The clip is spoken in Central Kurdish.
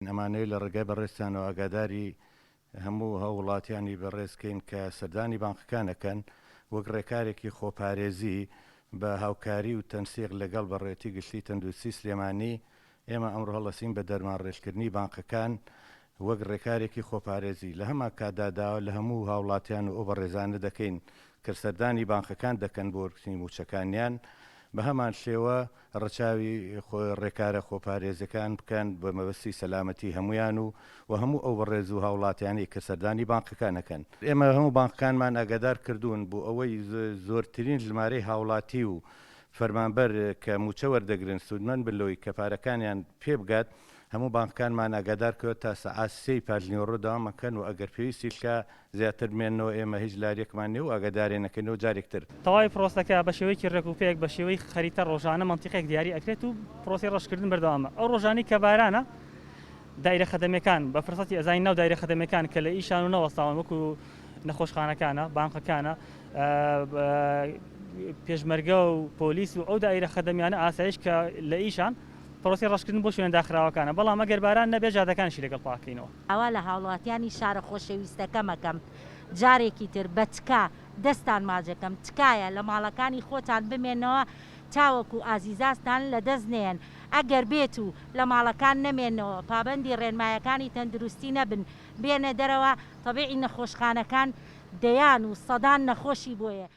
ئەمانەی لە ڕێگای بەڕێستانەوە ئاگاداری هەموو هەوڵاتیانی بەڕێزکەین کە سەردانی بانقەکانەکەن وەک ڕێکارێکی خۆپارێزی بە هاوکاری و تەنسیق لەگەڵ بەڕێتی گشتی تەندروستی سلێمانی ئێمە ئەمڕۆ هەڵەسین بە دەرمان ڕێژکردنی بانقەکان وەک ڕێکارێکی خۆپارێزی لە هەما کاتداداوە لە هەموو هاوڵاتیان و ئەو بەڕێزانە دەکەین کە سەردانی بانقەکان دەکەن بۆ وەرگرتنی موچەکانیان بە هەمان شێوە ڕەچاوی ڕێکارە خۆپارێزەکان بکەن بە مەبەستی سەلامەتی هەمویان و هەموو ئەو بەڕێز و هاوڵاتیانی کە سەردانی بانقەکانەکەن. ئێمە هەموو بانقەکانمان ئاگادار کردوون بۆ ئەوەی زۆرترین ژمارەی هاوڵاتی و فەرمانبەر کە موچە وەردەگرن سوودمەند بلەوەی کەپارەکانیان پێ بگات هەموو بانقەکانمان ئاگادار کرد تا سەعات 3 پاژنەوە داوامەکەن و ئەگەر پێویستی کە زیاتر بمێنەوە ئێمە هیچ لارێکمان نیە و ئاگادارێنەکەنەوە جارێکتر. تەواوی پرۆسەکە بە شێوەیەکی ڕێکوپێک بە شێوەی خەریتە ڕۆژانە منتیقێک دیاری ئەکرێت و پرۆسی ڕەشکردن بەردەوامە. ئەو ڕۆژانی کە بارانە دایرە خەدەمیەکان بە فرسەتی ئەزای ناو دایرە خەدەمیەکان کە لە ئیشان و نەوەستاون وەکو نەخۆشخانەکانە بانقەکانە پێشمەرگە و پۆلیس و ئەو دایرە خەدەمیانە ئاسایش کە لە ئیشان پرۆسی ڕەشکردن بۆ شوێن داخراوەکانە بەڵام ئەگەر باران نەبێ جادەکانشی لەگەڵ پاکەینەوە. ئەوە لە هاوڵاتیانی شارە خۆشەویستەکەمەکەم جارێکی تر بە تکا دەستان ماجەکەم تکایە لە ماڵەکانی خۆتان بمێنەوە تاوەکو ئازیزاستان لە دەست نێن ئەگەر بێت و لە ماڵەکان نەمێنەوە پابەندی ڕێنمایەکانی تەندروستی نەبن بێنە دەرەوە تەبیعی نەخۆشخانەکان دەیان و سەدان نەخۆشی بۆیە.